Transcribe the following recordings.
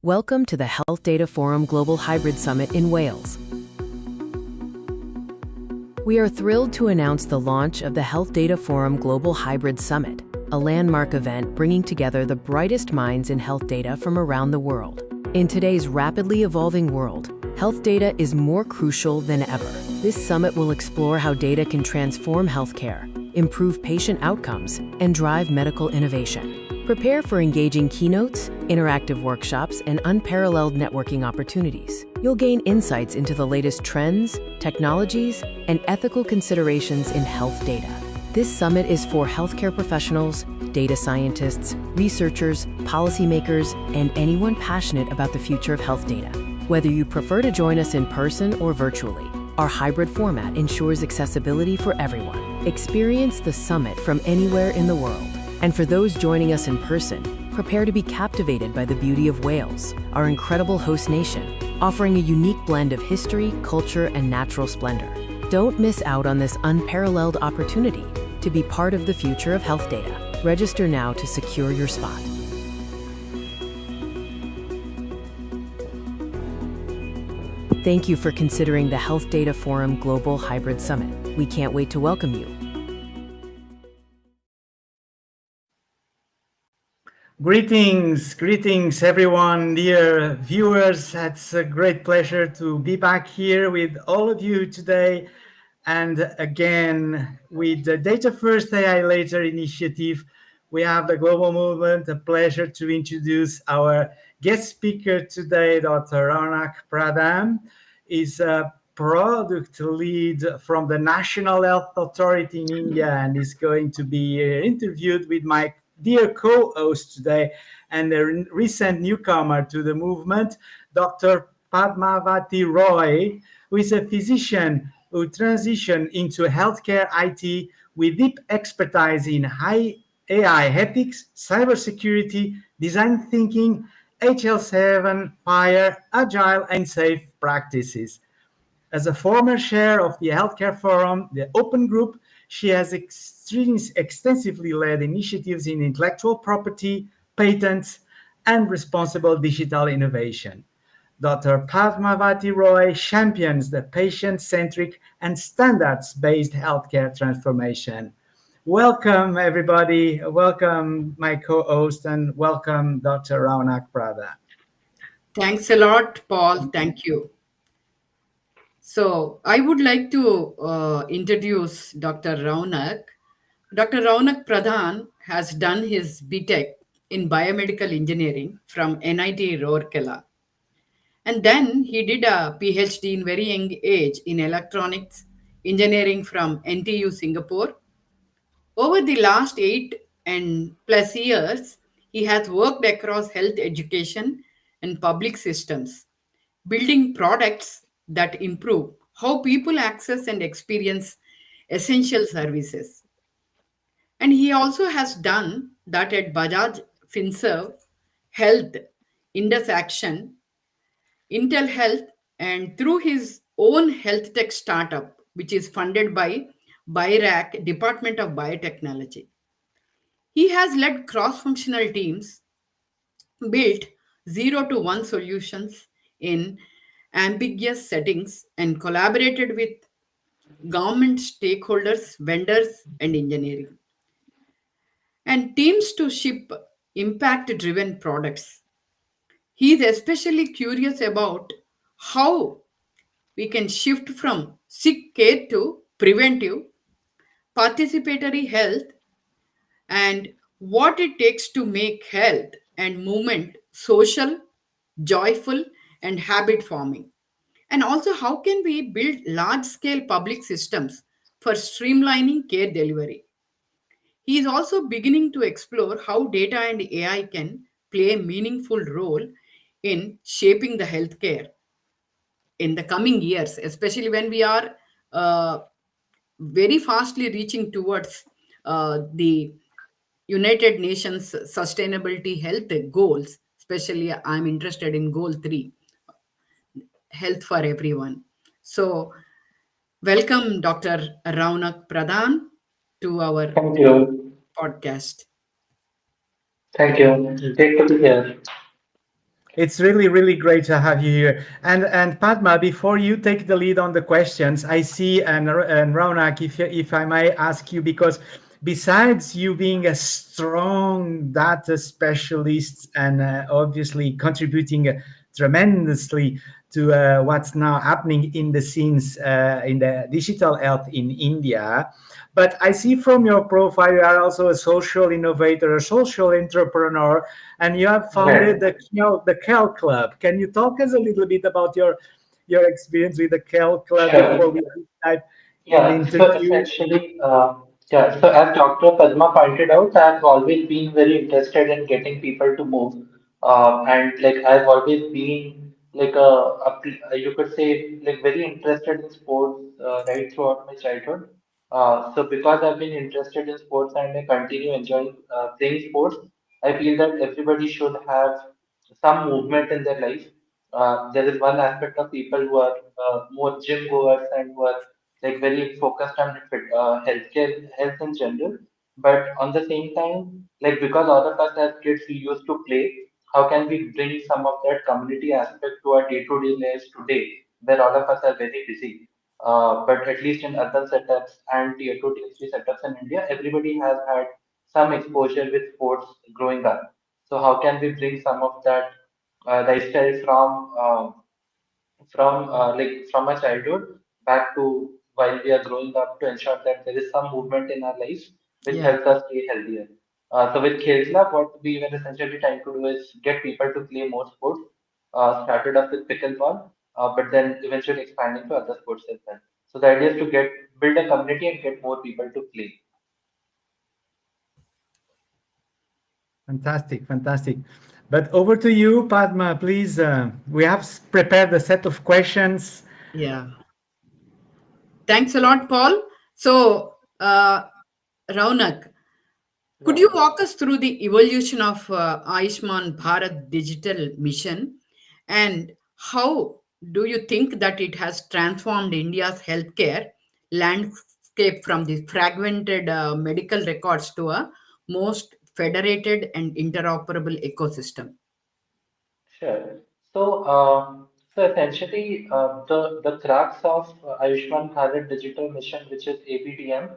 Welcome to the Health Data Forum Global Hybrid Summit in Wales. We are thrilled to announce the launch of the Health Data Forum Global Hybrid Summit, a landmark event bringing together the brightest minds in health data from around the world. In today's rapidly evolving world, health data is more crucial than ever. This summit will explore how data can transform healthcare, improve patient outcomes, and drive medical innovation. Prepare for engaging keynotes, interactive workshops, and unparalleled networking opportunities. You'll gain insights into the latest trends, technologies, and ethical considerations in health data. This summit is for healthcare professionals, data scientists, researchers, policymakers, and anyone passionate about the future of health data. Whether you prefer to join us in person or virtually, our hybrid format ensures accessibility for everyone. Experience the summit from anywhere in the world. And for those joining us in person, prepare to be captivated by the beauty of Wales, our incredible host nation, offering a unique blend of history, culture, and natural splendor. Don't miss out on this unparalleled opportunity to be part of the future of health data. Register now to secure your spot. Thank you for considering the Health Data Forum Global Hybrid Summit. We can't wait to welcome you. Greetings everyone, dear viewers. It's a great pleasure to be back here with all of you today. And again, with the Data First, AI Later initiative, we have the global movement. A pleasure to introduce our guest speaker today, Dr. Raunaq Pradhan. Is a product lead from the National Health Authority in India and is going to be interviewed with my dear co-host today and a recent newcomer to the movement, Dr. Padmavathi Roy, who is a physician who transitioned into healthcare IT with deep expertise in high AI ethics, cybersecurity, design thinking, HL7, FIRE, agile and safe practices. As a former chair of the Healthcare Forum, the Open Group, she has extensively led initiatives in intellectual property, patents, and responsible digital innovation. Dr. Padmavathi Roy champions the patient-centric and standards-based healthcare transformation. Welcome, everybody. Welcome, my co-host, and welcome, Dr. Raunaq Pradhan. Thanks a lot, Paul. Thank you. So I would like to introduce Dr. Raunaq. Dr. Raunaq Pradhan has done his BTech in biomedical engineering from NIT Rourkela. And then he did a PhD in very young age in electronics engineering from NTU Singapore. Over the last 8+ years, he has worked across health education and public systems, building products that improve how people access and experience essential services. And he also has done that at Bajaj Finserv, Health, Indus Action, Intel Health, and through his own health tech startup, which is funded by BIRAC, Department of Biotechnology. He has led cross-functional teams, built 0 to 1 solutions in ambiguous settings, and collaborated with government stakeholders, vendors, and engineering, and teams to ship impact-driven products. He is especially curious about how we can shift from sick care to preventive, participatory health, and what it takes to make health and movement social, joyful, and habit forming. And also, how can we build large scale public systems for streamlining care delivery? He is also beginning to explore how data and AI can play a meaningful role in shaping the healthcare in the coming years, especially when we are uh, very fastly reaching towards the United Nations Sustainability Health Goals. Especially, I'm interested in Goal 3, health for everyone. So, welcome, Dr. Raunaq Pradhan, to our Thank you. podcast. Thank you. Great to be here. It's really, really great to have you here. And Padma, before you take the lead on the questions, I see, and Raunak, if I may ask you, because besides you being a strong data specialist and obviously contributing tremendously to what's now happening in the scenes in the digital health in India, but I see from your profile you are also a social innovator, a social entrepreneur, and you have founded Right. the Kel Club. Can you talk us a little bit about your experience with the Kel Club before Sure. we dive in the Yeah. So interview? essentially, yeah. So as Dr. Padma pointed out, I've always been very interested in getting people to move, and like I've always been like you could say like very interested in sports right throughout my childhood. So because I've been interested in sports and I continue enjoying playing sports, I feel that everybody should have some movement in their life. There is one aspect of people who are more gym goers and who are like very focused on healthcare, health in general. But on the same time, like because all of us as kids we used to play, how can we bring some of that community aspect to our day-to-day lives today, where all of us are very busy? But at least in urban setups and tier two, tier three setups in India, everybody has had some exposure with sports growing up. So how can we bring some of that lifestyle from like from our childhood back to while we are growing up to ensure that there is some movement in our lives which Yeah. helps us stay healthier. So with Khel Club, what we were essentially trying to do is get people to play more sports. Started off with pickleball, but then eventually expanding to other sports as well. So the idea is to get build a community and get more people to play. Fantastic, fantastic. But over to you, Padma, please. We have prepared a set of questions. Yeah. Thanks a lot, Paul. So, Raunak, could Yeah. you walk us through the evolution of Ayushman Bharat Digital Mission and how do you think that it has transformed India's healthcare landscape from the fragmented medical records to a most federated and interoperable ecosystem? Sure. So, so essentially, the crux of Ayushman Bharat Digital Mission, which is ABDM,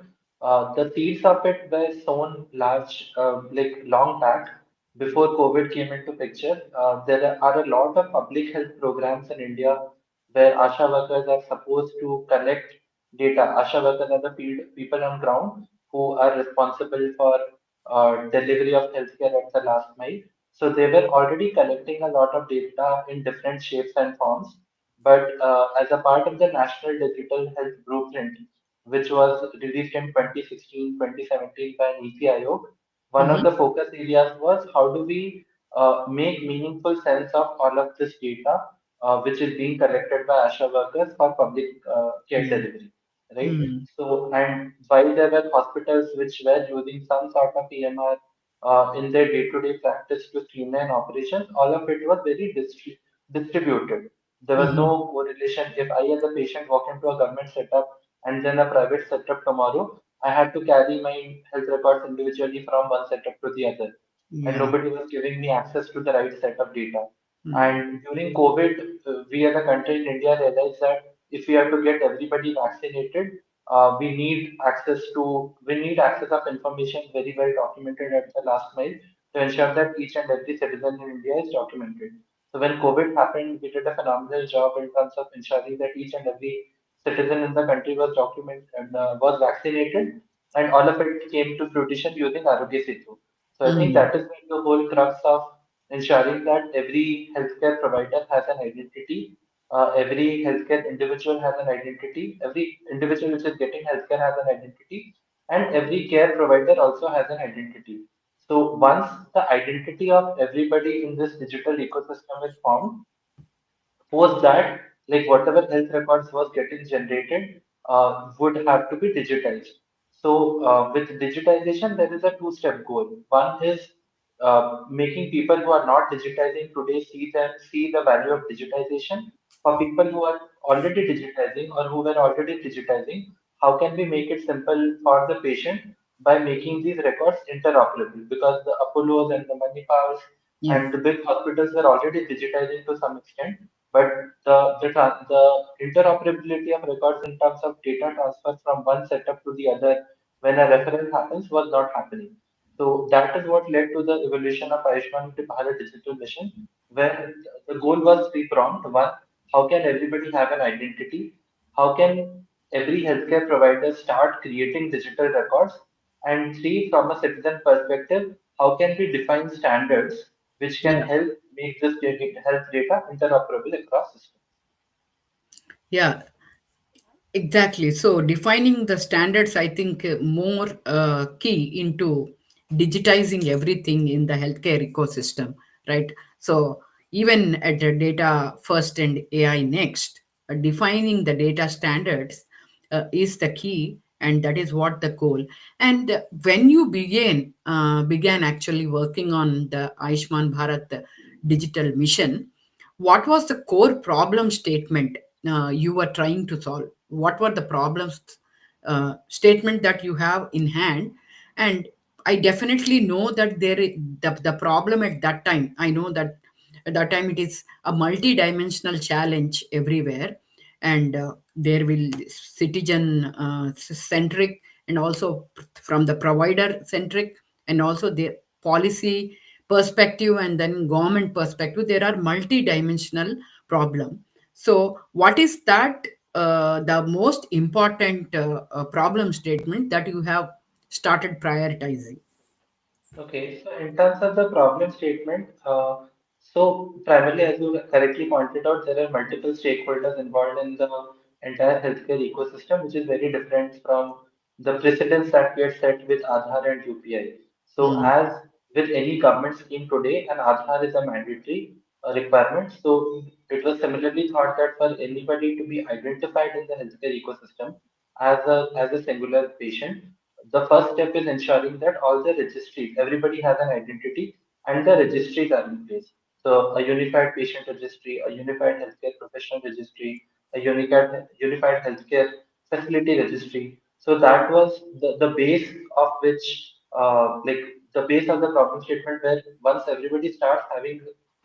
the seeds of it were sown large, like long back before COVID came into picture. There are a lot of public health programs in India where ASHA workers are supposed to collect data. ASHA workers are the field people on ground who are responsible for delivery of healthcare at the last mile. So they were already collecting a lot of data in different shapes and forms. But as a part of the National Digital Health Blueprint, which was released in 2016, 2017 by NITI Aayog, one of Mhm. the focus areas was how do we make meaningful sense of all of this data, which is being collected by ASHA workers for public care Yeah. delivery, right? Mm. So, and while there were hospitals which were using some sort of EMR in their day-to-day practice to streamline operations, all of it was very distributed. There was Mhm. no correlation. If I, as a patient, walk into a government setup and then a private setup tomorrow, I had to carry my health records individually from one setup to the other, and Yeah. nobody was giving me access to the right set of data. Mm. And during COVID, we as a country in India realized that if we have to get everybody vaccinated, we need access of information very well documented at the last mile to ensure that each and every citizen in India is documented. So when COVID happened, we did a phenomenal job in terms of ensuring that each and every citizen in the country was documented and was vaccinated, and all of it came to fruition using Arogya Setu. So I think Mm. that is where the whole crux of ensuring that every healthcare provider has an identity, every healthcare individual has an identity, every individual which is getting healthcare has an identity, and every care provider also has an identity. So once the identity of everybody in this digital ecosystem is formed, post that, like whatever health records was getting generated would have to be digitized. So with digitization, there is a two-step goal. One is making people who are not digitizing today see the value of digitization. For people who are already digitizing or who were already digitizing, how can we make it simple for the patient by making these records interoperable? Because the Apollos and the Manipals Yeah. and the big hospitals were already digitizing to some extent, but the interoperability of records in terms of data transfer from one setup to the other when a referral happens was not happening. So that is what led to the evolution of Ayushman Bharat Digital Mission, where the goal was three-pronged. One, how can everybody have an identity? How can every healthcare provider start creating digital records? And three, from a citizen perspective, how can we define standards which can Yeah. help make this health data interoperable across systems? Yeah. Exactly. So defining the standards, I think, more key into digitizing everything in the healthcare ecosystem, right? So even at the data first and AI next, defining the data standards is the key, and that is what the goal. And when you began actually working on the Ayushman Bharat Digital Mission, what was the core problem statement you were trying to solve? What were the problems statement that you have in hand? And I definitely know that the problem at that time, I know that at that time it is a multi-dimensional challenge everywhere, and there will citizen centric, and also from the provider centric, and also the policy perspective, and then government perspective, there are multi-dimensional problem. So what is that the most important problem statement that you have started prioritizing? Okay, so in terms of the problem statement, so primarily, as you correctly pointed out, there are multiple stakeholders involved in the entire healthcare ecosystem, which is very different from the precedents that we had set with Aadhaar and UPI. So, Mm. as with any government scheme today, an Aadhaar is a mandatory requirement. So, it was similarly thought that for anybody to be identified in the healthcare ecosystem as a singular patient, the first step is ensuring that all the registries, everybody has an identity and the registries are in place. So a unified patient registry, a unified healthcare professional registry, a unified healthcare facility registry. So that was the base of which, like the base of the problem statement where once everybody starts having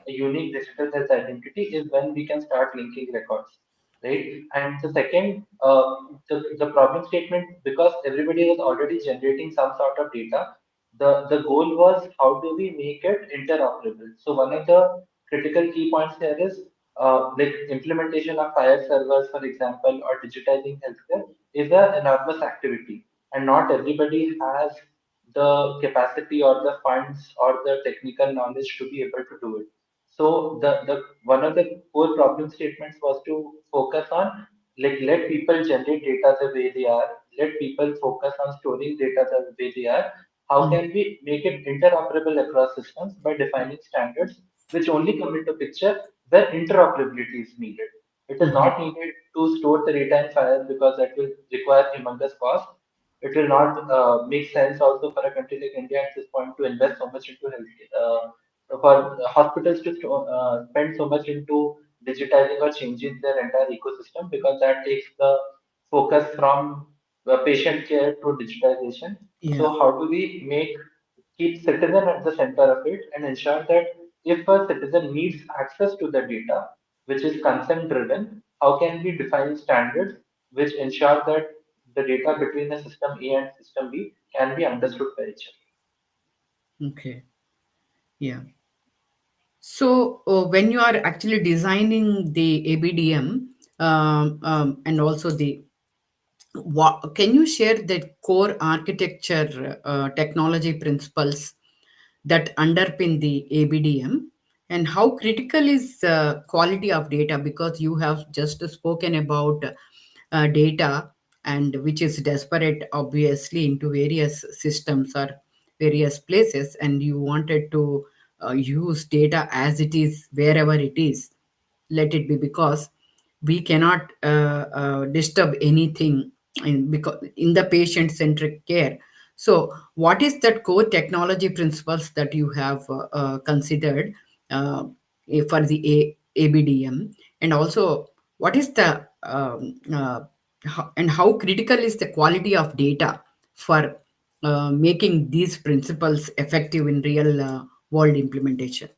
a unique digital health identity is when we can start linking records, right? And the second, the problem statement, because everybody was already generating some sort of data, the goal was how do we make it interoperable? So one of the critical key points here is like implementation of fire servers, for example, or digitizing healthcare is an enormous activity, and not everybody has the capacity or the funds or the technical knowledge to be able to do it. So the one of the core problem statements was to focus on like let people generate data the way they are, let people focus on storing data the way they are. How Mm. can we make it interoperable across systems by defining standards which only come into picture where interoperability is needed? It is Mhm. not needed to store the data in files because that will require humongous cost. It will not make sense also for a country like India at this point to invest so much into health, for hospitals to spend so much into digitizing or changing their entire ecosystem because that takes the focus from patient care to digitization. Yeah. So how do we make keep citizen at the center of it and ensure that if a citizen needs access to the data, which is consent driven, how can we define standards which ensure that the data between the system A and system B can be understood by each Okay. Yeah. So when you are actually designing the ABDM, and also the what, can you share the core architecture technology principles that underpin the ABDM, and how critical is the quality of data? Because you have just spoken about data, and which is disparate obviously into various systems or various places, and you wanted to use data as it is wherever it is, let it be, because we cannot disturb anything because in the patient centric care. So what is that core technology principles that you have considered uh, for the ABDM, and also what is the and how critical is the quality of data for making these principles effective in real world implementation?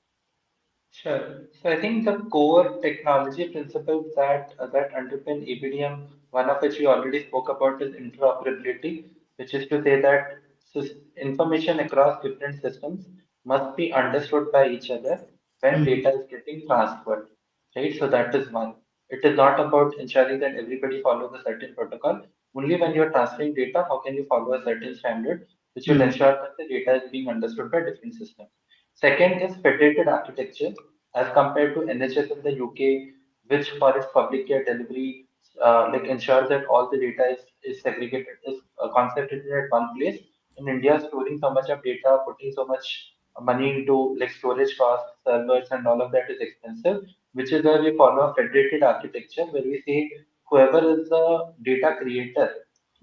Sure. So I think the core technology principles that underpin ABDM, one of which we already spoke about, is interoperability, which is to say that information across different systems must be understood by each other when Mhm. data is getting transferred, right? So that is one. It is not about ensuring that everybody follows a certain protocol. Only when you're transferring data, how can you follow a certain standard, which will Mhm. ensure that the data is being understood by different systems. Second is federated architecture as compared to NHS in the UK, which for its public care delivery, ensures that all the data is segregated, is concentrated at one place. In India, storing so much of data, putting so much money into like storage costs, servers, and all of that is expensive, which is why we follow a federated architecture where we say whoever is the data creator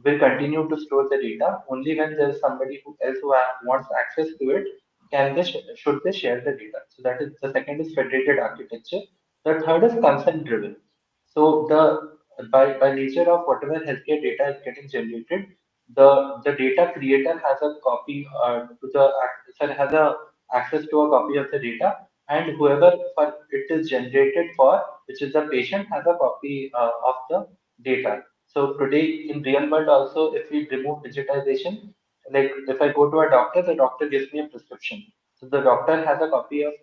will continue to store the data only when there is somebody who else who wants access to it can they should they share the data. So that is the second is federated architecture. The third is consent driven. So the by nature of whatever healthcare data is getting generated, the data creator has a copy to the sorry, has a access to a copy of the data, and whoever for it is generated for, which is the patient, has a copy of the data. So today in real world also, if we remove digitization, like if I go to a doctor, the doctor gives me a prescription. So the doctor has a copy of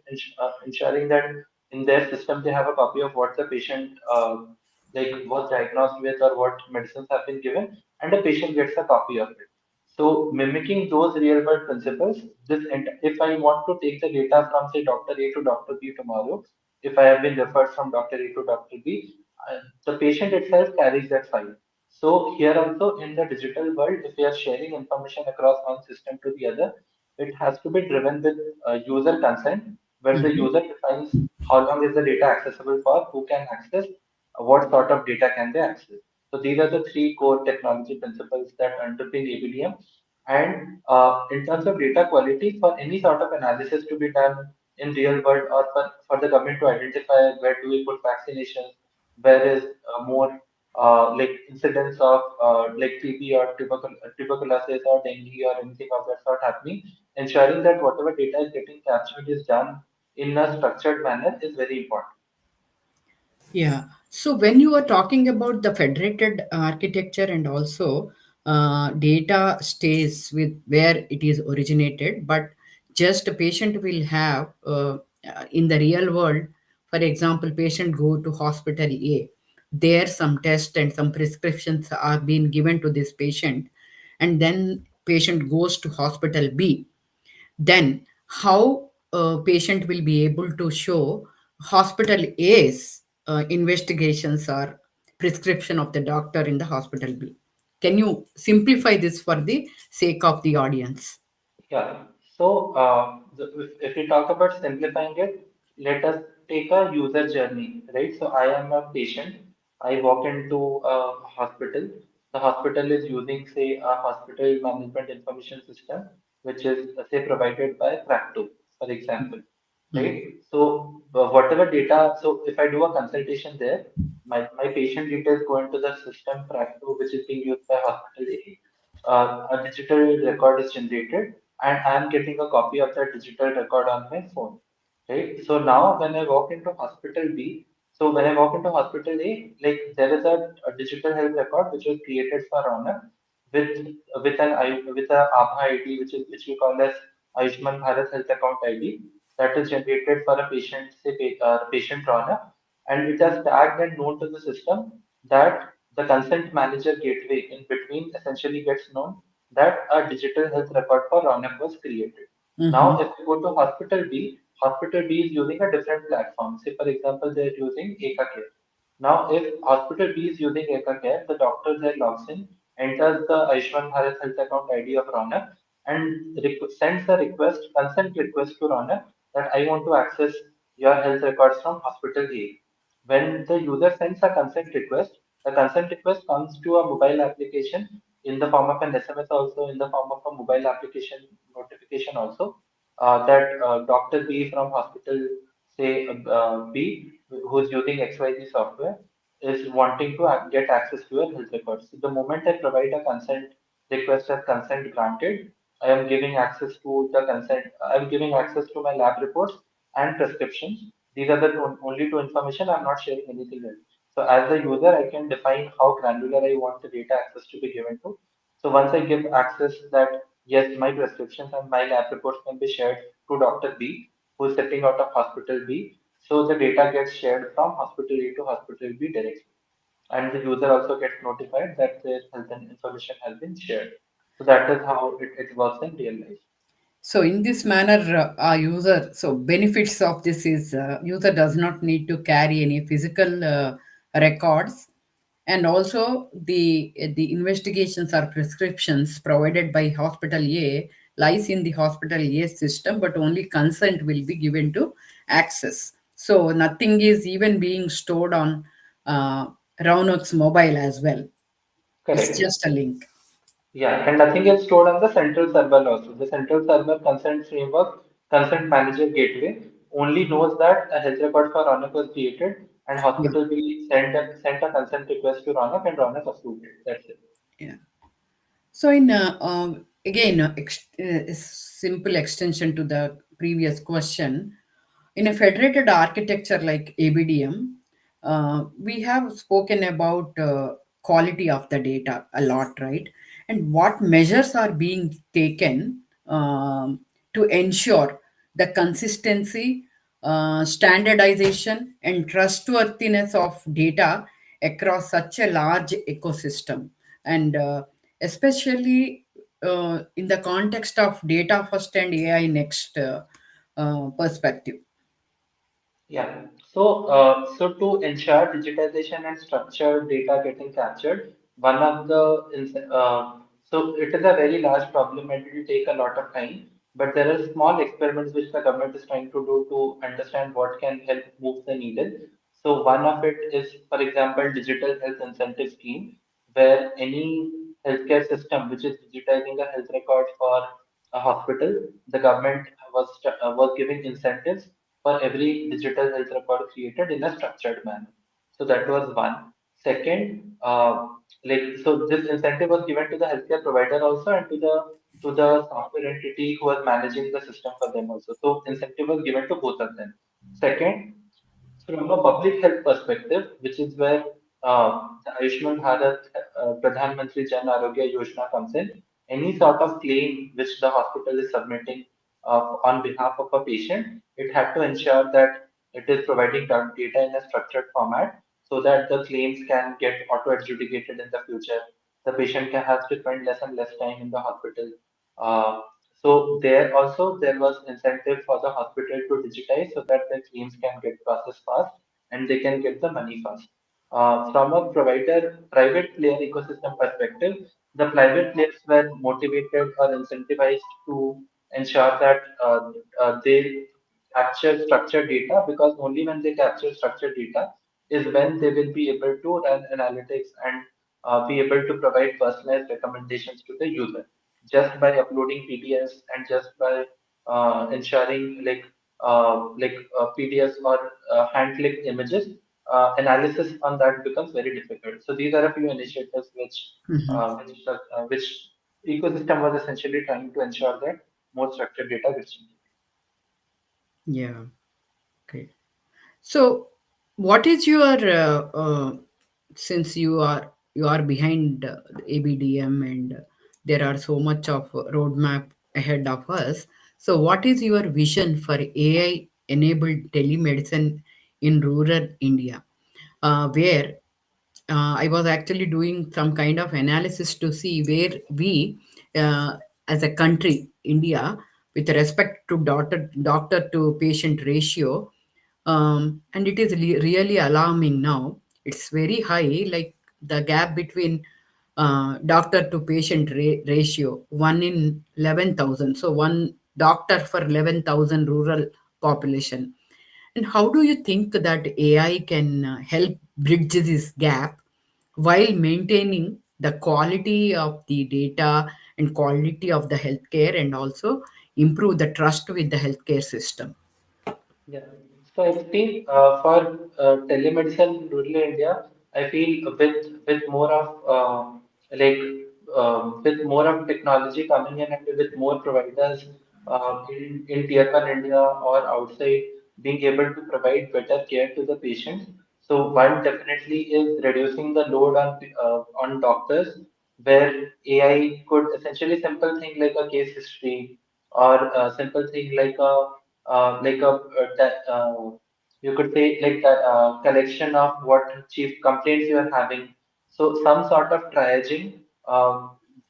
ensuring that in their system they have a copy of what the patient was diagnosed with or what medicines have been given, and the patient gets a copy of it. So mimicking those real world principles, if I want to take the data from say Doctor A to Doctor B tomorrow, if I have been referred from Doctor A to Doctor B, the patient itself carries that file. So here also in the digital world, if we are sharing information across one system to the other, it has to be driven with user consent, where the Mhm. user defines how long is the data accessible for, who can access, what sort of data can they access. So these are the three core technology principles that underpin ABDM. And in terms of data quality, for any sort of analysis to be done in real world or for the government to identify where do we put vaccinations, where is more incidents of TB or tuberculosis or dengue or anything of that sort happening, ensuring that whatever data is getting captured is done in a structured manner is very important. Yeah. So when you are talking about the federated architecture and also data stays with where it is originated, but just a patient will have in the real world, for example, patient go to hospital A, there some tests and some prescriptions are being given to this patient, and then patient goes to hospital B, then how a patient will be able to show hospital A's investigations or prescription of the doctor in the hospital B? Can you simplify this for the sake of the audience? Yeah. So, if we talk about simplifying it, let us take a user journey, right? So, I am a patient. I walk into a hospital. The hospital is using, say, a hospital management information system, which is, say, provided by Practo, for example, Mm. right? So, whatever data, so if I do a consultation there, my patient details go into the system Practo, which is being used by hospital A. A digital record is generated and I'm getting a copy of that digital record on my phone, right? So now when I walk into hospital B, so when I walk into hospital A, like there is a digital health record which was created for Raunaq with a ABHA ID, which we call as Ayushman Bharat Health Account ID, that is generated for a patient, say patient Raunaq, and it has tagged and known to the system that the consent manager gateway in between essentially gets known that a digital health record for Raunaq was created. Now, Mm-hmm. if you go to Hospital B is using a different platform. Say, for example, they're using Eka Care. Now, if Hospital B is using Eka Care, the doctor there logs in, enters the Ayushman Bharat Health Account ID of Raunaq, and sends a consent request to Raunaq that I want to access your health records from Hospital A. When the user sends a consent request, the consent request comes to a mobile application in the form of an SMS, also in the form of a mobile application notification also, that Dr. B from hospital, say B, who's using XYZ software, is wanting to get access to your health records. So the moment I provide a consent request as consent granted, I am giving access to my lab reports and prescriptions. These are the only two information. I'm not sharing anything else. So as a user, I can define how granular I want the data access to be given to. So once I give access that yes, my prescriptions and my lab reports can be shared to Dr. B, who is sitting out of hospital B. So the data gets shared from hospital A to hospital B directly. And the user also gets notified that their health and information has been shared. So that is how it works in real life. So in this manner, our user, so benefits of this is user does not need to carry any physical records, and also the investigations or prescriptions provided by hospital A lies in the hospital A system, but only consent will be given to access. So nothing is even being stored on Raunaq's mobile as well. It's Correct. just a link. Yeah, and nothing is stored on the central server also. The central server consent framework, consent manager gateway only knows that a health record for Ronak was created and Yeah. hospital will send a consent request to Ronak and Ronak approved it. That's it. Yeah. So, in again, a simple extension to the previous question, in a federated architecture like ABDM, we have spoken about quality of the data a lot, right? And what measures are being taken to ensure the consistency, standardization, and trustworthiness of data across such a large ecosystem, and especially in the context of data first and AI next perspective. Yeah. So to ensure digitization and structured data getting captured, one of the so it is a very large problem and it will take a lot of time. But there are small experiments which the government is trying to do to understand what can help move the needle. So one of it is, for example, digital health incentive scheme, where any healthcare system which is digitizing a health record for a hospital, the government was giving incentives for every digital health record created in a structured manner. So that was one. Second, so this incentive was given to the healthcare provider also and to the software entity who was managing the system for them also. So incentive was given to both of them. Second, from a public health perspective, which is where the Ayushman Bharat Pradhan Mantri Jan Arogya Yojana comes in, any sort of claim which the hospital is submitting on behalf of a patient, it had to ensure that it is providing data in a structured format so that the claims can get auto adjudicated in the future. The patient can have to spend less and less time in the hospital. Uh, so there was incentive for the hospital to digitize so that the claims can get processed fast and they can get the money fast. From a private player ecosystem perspective, the private players were motivated or incentivized to ensure that they capture structured data, because only when they capture structured data is when they will be able to run analytics and be able to provide personalized recommendations to the user just by uploading PDFs and just by ensuring PDFs or hand-clicked images. Analysis on that becomes very difficult. So these are a few initiatives which ecosystem was essentially trying to ensure that more structured data gets generated. Yeah. Okay. So, what is your since you are behind ABDM, and there are so much of roadmap ahead of us. So, what is your vision for AI enabled telemedicine in rural India, where I was actually doing some kind of analysis to see where we, as a country, India, with respect to doctor to patient ratio, and it is really alarming now. It's very high, like the gap between doctor to patient ratio, 1 in 11,000. So one doctor for 11,000 rural population. And how do you think that AI can help bridge this gap while maintaining the quality of the data and quality of the healthcare, and also improve the trust with the healthcare system? Yeah. So I feel for telemedicine in rural India, I feel with more of like with more of technology coming in and with more providers in tier one India or outside. being able to provide better care to the patients. So one definitely is reducing the load on doctors, where AI could essentially simple thing like a case history, or a simple thing like a that, you could say like the collection of what chief complaints you are having. So some sort of triaging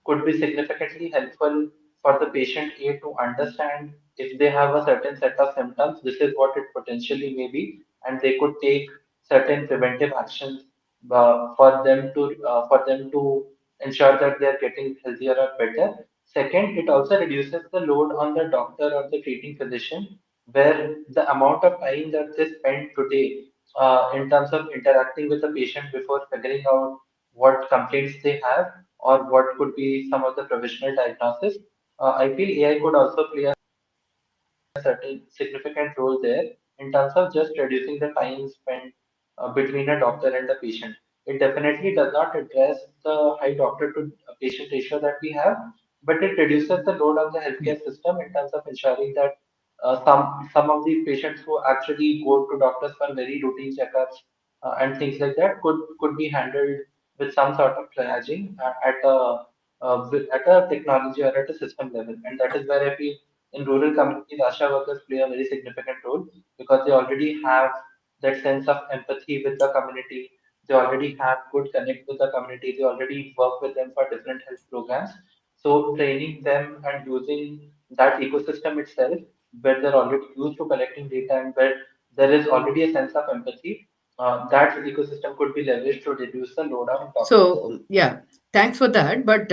could be significantly helpful for the patient A to understand if they have a certain set of symptoms, this is what it potentially may be, and they could take certain preventive actions for them to ensure that they are getting healthier or better. Second, it also reduces the load on the doctor or the treating physician, where the amount of time that they spend today in terms of interacting with the patient before figuring out what complaints they have or what could be some of the provisional diagnosis. I feel AI could also play a certain significant role there in terms of just reducing the time spent between a doctor and the patient. It definitely does not address the high doctor to patient ratio that we have, but it reduces the load on the Yeah. healthcare system in terms of ensuring that some of these patients who actually go to doctors for very routine checkups and things like that could be handled with some sort of triaging at a technology or at a system level, and that is where I feel in rural communities, ASHA workers play a very significant role because they already have that sense of empathy with the community. They already have good connect with the community. They already work with them for different health programs. So training them and using that ecosystem itself, where they're already used to collecting data and where there is already a sense of empathy, that ecosystem could be leveraged to reduce the load on doctors. So, yeah, thanks for that. But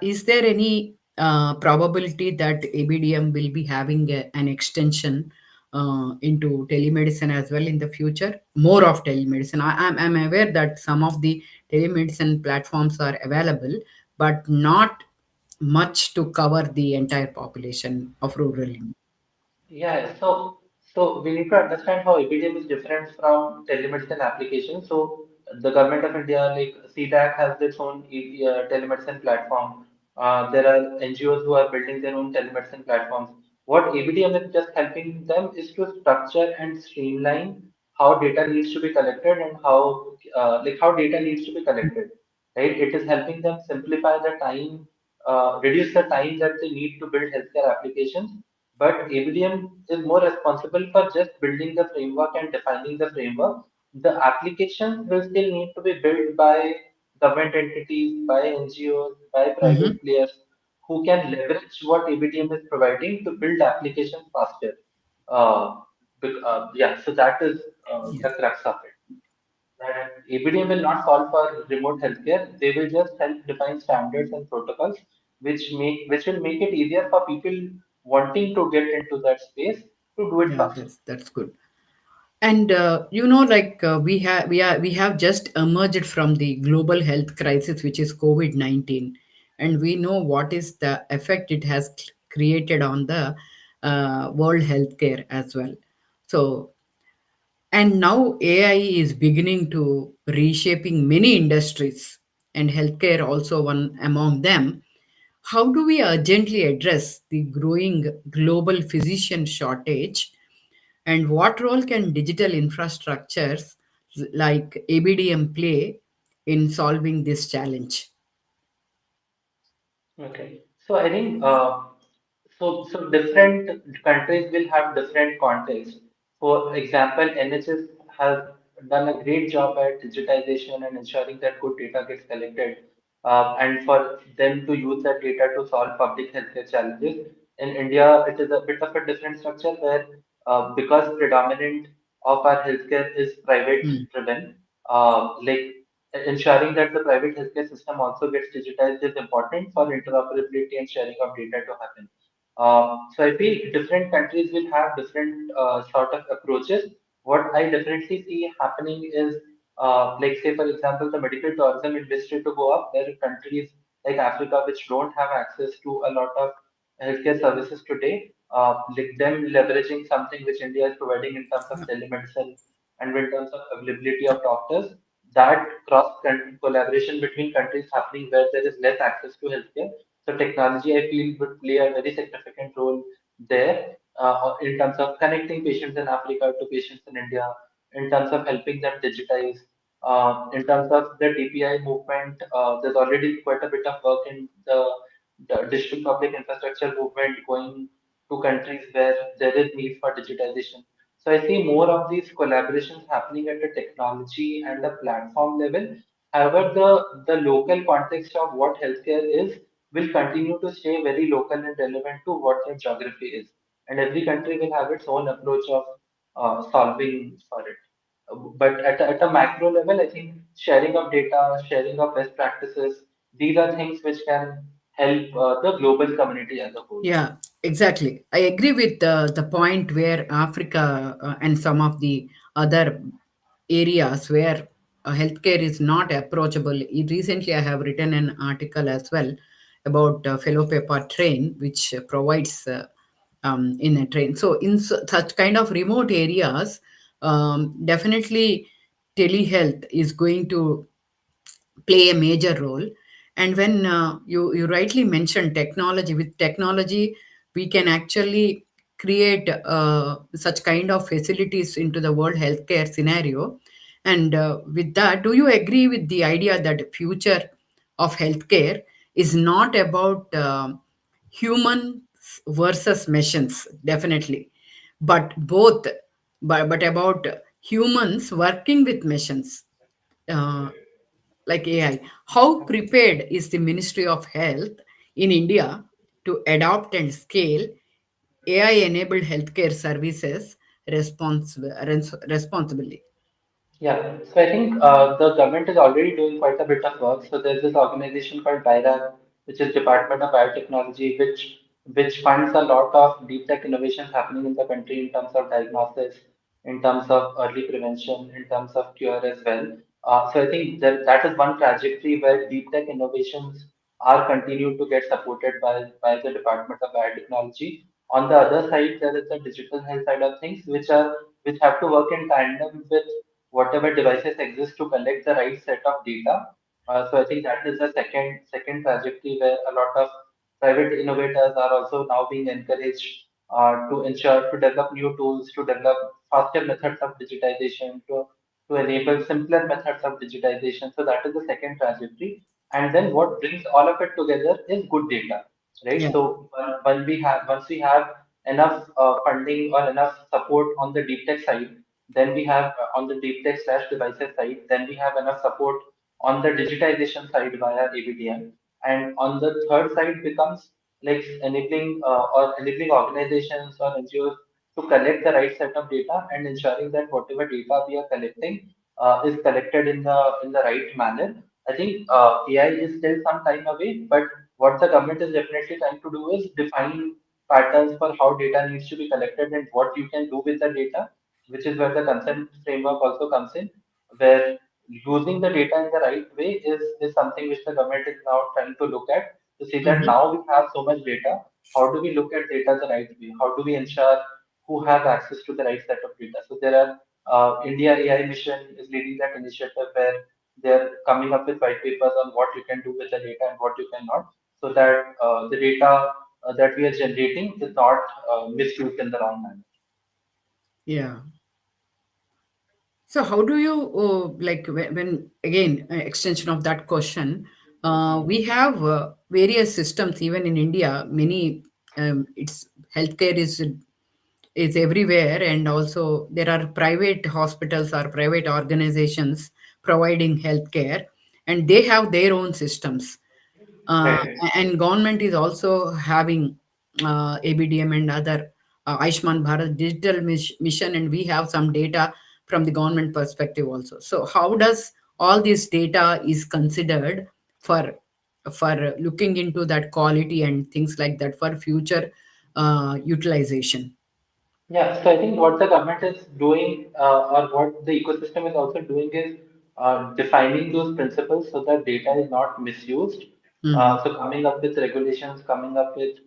is there any probability that ABDM will be having an extension into telemedicine as well in the future? More of telemedicine. I'm aware that some of the telemedicine platforms are available, but not much to cover the entire population of rural India. Yeah, so we need to understand how ABDM is different from telemedicine application. So the government of India, like CDAC, has its own telemedicine platform. There are NGOs who are building their own telemedicine platforms. What ABDM is just helping them is to structure and streamline how data needs to be collected and how data needs to be collected. Right? It is helping them simplify the time, reduce the time that they need to build healthcare applications, but ABDM is more responsible for just building the framework and defining the framework. The applications will still need to be built by government entities, by NGOs, by Mm-hmm. private players who can leverage what ABDM is providing to build applications faster. Yeah, so that is Yeah. the crux of it. That ABDM will not solve for remote healthcare. They will just help define standards and protocols, which will make it easier for people wanting to get into that space to do it Yeah, faster. that's good. And like we have just emerged from the global health crisis, which is COVID-19, and we know what is the effect it has created on the world healthcare as well. So, and now AI is beginning to reshaping many industries, and healthcare also one among them. How do we urgently address the growing global physician shortage, and what role can digital infrastructures like ABDM play in solving this challenge? Okay. So I think so different countries will have different contexts. For example, NHS has done a great job at digitization and ensuring that good data gets collected, and for them to use that data to solve public healthcare challenges. In India, it is a bit of a different structure where because predominant of our healthcare is private Hmm. driven, like ensuring that the private healthcare system also gets digitized is important for interoperability and sharing of data to happen. So I feel different countries will have different sort of approaches. What I definitely see happening is, like say for example, the medical tourism industry to go up. There are countries like Africa which don't have access to a lot of healthcare services today. Like them leveraging something which India is providing in terms of telemedicine and in terms of availability of doctors, that collaboration between countries happening where there is less access to healthcare. So technology, I feel, would play a very significant role there in terms of connecting patients in Africa to patients in India, in terms of helping them digitize, in terms of the DPI movement. There's already quite a bit of work in the digital public infrastructure movement going to countries where there is need for digitization. So I see more of these collaborations happening at the technology and the platform level. However, the local context of what healthcare is will continue to stay very local and relevant to what their geography is. And every country will have its own approach of solving for it. But at a macro level, I think sharing of data, sharing of best practices, these are things which can help the global community as a whole. Yeah, exactly. I agree with the point where Africa and some of the other areas where healthcare is not approachable. Recently, I have written an article as well about Fellow Paper Train, which provides in a train. So, in such kind of remote areas, definitely telehealth is going to play a major role. And when you rightly mentioned technology, with technology we can actually create such kind of facilities into the world healthcare scenario. And with that, do you agree with the idea that future of healthcare is not about humans versus machines, definitely, but both, but about humans working with machines, uh, like AI. How prepared is the Ministry of Health in India to adopt and scale AI enabled healthcare services responsibly? Yeah, so I think the government is already doing quite a bit of work. So there's this organization called DIRA, which is Department of Biotechnology, which funds a lot of deep tech innovations happening in the country in terms of diagnosis, in terms of early prevention, in terms of cure as well. So I think that is one trajectory where deep tech innovations are continued to get supported by the Department of Biotechnology. On the other side, there is the digital health side of things, which have to work in tandem with whatever devices exist to collect the right set of data. So I think that is the second trajectory where a lot of private innovators are also now being encouraged to ensure to develop new tools, to develop faster methods of digitization, to enable simpler methods of digitization. So that is the second trajectory. And then what brings all of it together is good data, right? Yeah, So once we have enough funding or enough support on the deep tech side, then we have on the deep tech slash devices side, then we have enough support on the digitization side via ABDM. And on the third side becomes like enabling organizations or NGOs to collect the right set of data and ensuring that whatever data we are collecting is collected in the right manner. I think AI is still some time away, but what the government is definitely trying to do is define patterns for how data needs to be collected and what you can do with the data, which is where the consent framework also comes in, where using the data in the right way is something which the government is now trying to look at to see that hmm, now we have so much data. How do we look at data the right way? How do we ensure who have access to the right set of data? So there are India AI Mission is leading that initiative where they're coming up with white papers on what you can do with the data and what you cannot, so that the data that we are generating is not misused in the wrong manner. yeah. So how do you like when again extension of that question? We have various systems even in India. Many it's healthcare is everywhere, and also there are private hospitals or private organizations providing healthcare, and they have their own systems. uh, Right. and government is also having ABDM and other Ayushman Bharat Digital Mission, and we have some data from the government perspective also. So how does all this data is considered for looking into that quality and things like that for future utilization? Yeah, so I think what the government is doing, or what the ecosystem is also doing, is defining those principles so that data is not misused. Hmm. So coming up with regulations, coming up with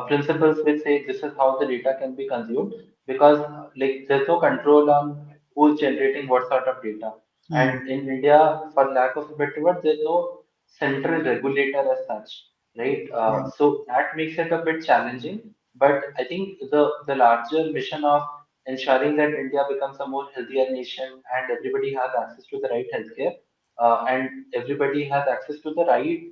principles which say this is how the data can be consumed, because like there's no control on who's generating what sort of data. Hmm. And in India, for lack of a better word, there's no central regulator as such, right? Yeah. So that makes it a bit challenging, But I think the larger mission of ensuring that India becomes a more healthier nation and everybody has access to the right healthcare, and everybody has access to the right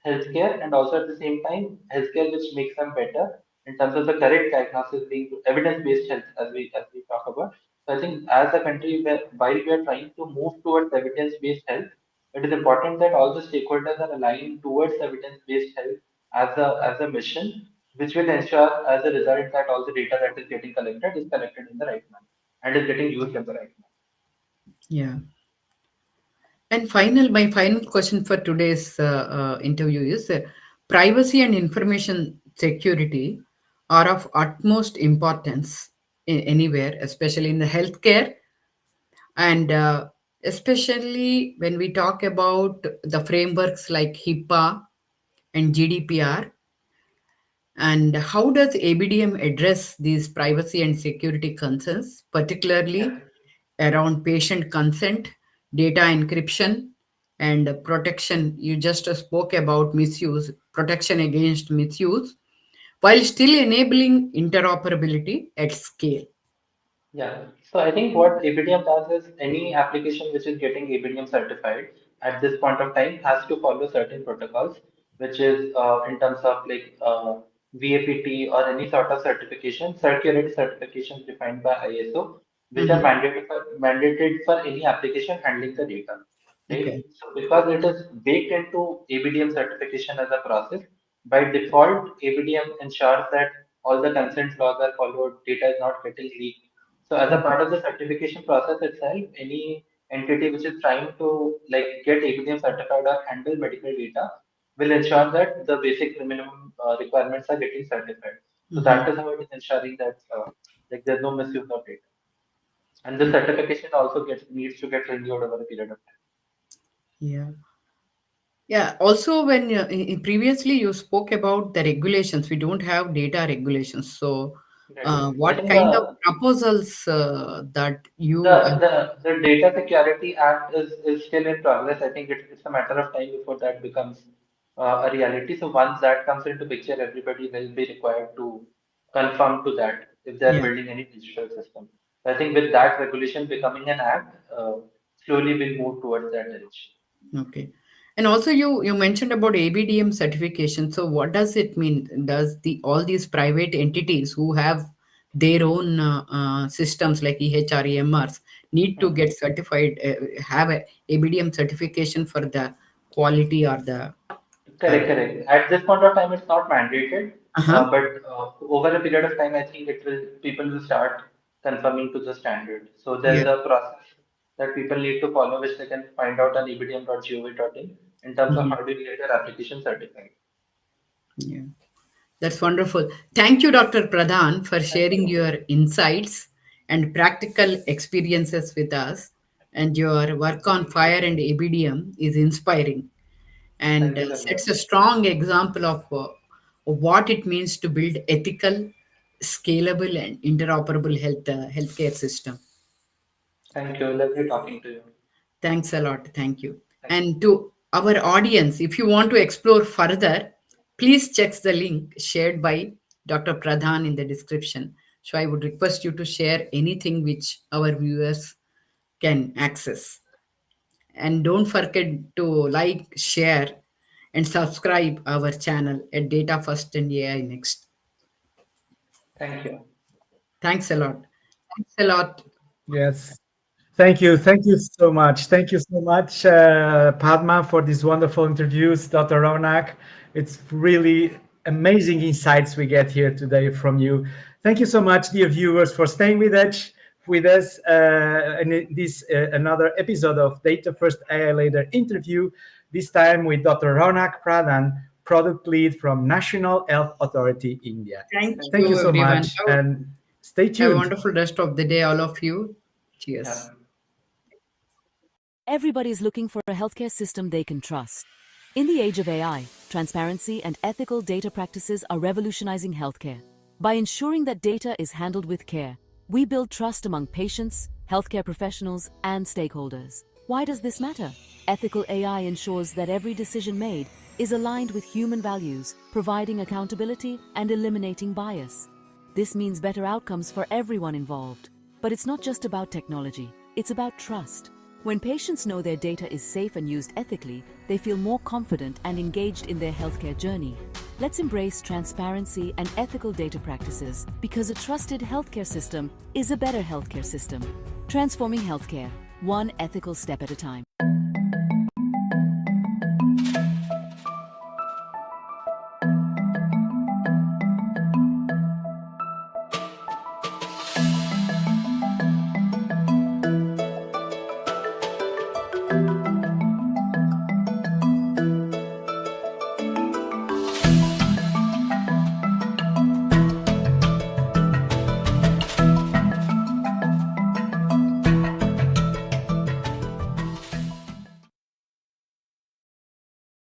healthcare, and also at the same time healthcare which makes them better in terms of the correct diagnosis being evidence-based health as we talk about. So I think as a country, while we are trying to move towards evidence-based health, it is important that all the stakeholders are aligned towards evidence-based health as a mission, which will ensure as a result that all the data that is getting collected is collected in the right manner and is getting used in the right manner. Yeah. And my final question for today's interview is privacy and information security are of utmost importance anywhere, especially in the healthcare, and especially when we talk about the frameworks like HIPAA and GDPR. And how does ABDM address these privacy and security concerns, Yeah. particularly around patient consent, data encryption, and protection? You just spoke about misuse, protection against misuse, while still enabling interoperability at scale. Yeah. So I think what ABDM does is any application which is getting ABDM certified at this point of time has to follow certain protocols, which is in terms of like VAPT or any sort of certification, circular certifications defined by ISO, which are Mhm. mandated for any application handling the data. Right? Okay. So because it is baked into ABDM certification as a process, by default, ABDM ensures that all the consent laws are followed, data is not getting leaked. So as a part of the certification process itself, any entity which is trying to like get ABDM certified or handle medical data will ensure that the basic minimum requirements are getting certified. So Mhm. that is how it is ensuring that like there's no misuse of data. And the certification also needs to get renewed over a period of time. Yeah. Yeah. Also, when previously you spoke about the regulations, we don't have data regulations. So, Right. I what think kind of proposals that the you? the Data Security Act is still in progress. I think it's a matter of time before that becomes a reality. So once that comes into picture, everybody will be required to conform to that if they are Yeah. building any digital system. So I think with that regulation becoming an act, slowly we'll move towards that direction. Okay. And also you mentioned about ABDM certification. So what does it mean? Does the all these private entities who have their own systems like EHR, EMRs need to Mhm. get certified, have a ABDM certification for the quality or the uh, Correct, correct. At this point of time, it's not mandated, uh-huh. but over a period of time, I think people will start conforming to the standard. So Yeah. there's a process that people need to follow, which they can find out on ebdm.gov.in in terms of Mhm. how do you get your application certified. Yeah. That's wonderful. Thank you, Dr. Pradhan, for Thank sharing you. your insights and practical experiences with us. And your work on fire and ABDM is inspiring and Thank you so sets a much. strong example of what it means to build ethical, scalable, and interoperable healthcare system. Thank you. Lovely talking to you. Thanks a lot. Thank you. Thank you. And to our audience, if you want to explore further, please check the link shared by Dr. Pradhan in the description. So I would request you to share anything which our viewers can access. And don't forget to like, share, and subscribe our channel at Data First and AI Next. Thank you. Thanks a lot. Thanks a lot. Yes. Thank you. Thank you so much. Thank you so much, Padma, for these wonderful interviews, Dr. Ronak. It's really amazing insights we get here today from you. Thank you so much, dear viewers, for staying with us in this another episode of Data First AI Later interview. This time with Dr. Raunaq Pradhan, product lead from National Health Authority India. Thank Thank Thank you. you you, so everyone. much, and stay Have a tuned. wonderful rest of the day, all of you. Cheers. Yeah. Everybody's looking for a healthcare system they can trust. In the age of AI, transparency and ethical data practices are revolutionizing healthcare. By ensuring that data is handled with care, we build trust among patients, healthcare professionals, and stakeholders. Why does this matter? Ethical AI ensures that every decision made is aligned with human values, providing accountability and eliminating bias. This means better outcomes for everyone involved. But it's not just about technology, it's about trust. When patients know their data is safe and used ethically, they feel more confident and engaged in their healthcare journey. Let's embrace transparency and ethical data practices, because a trusted healthcare system is a better healthcare system. Transforming healthcare, one ethical step at a time.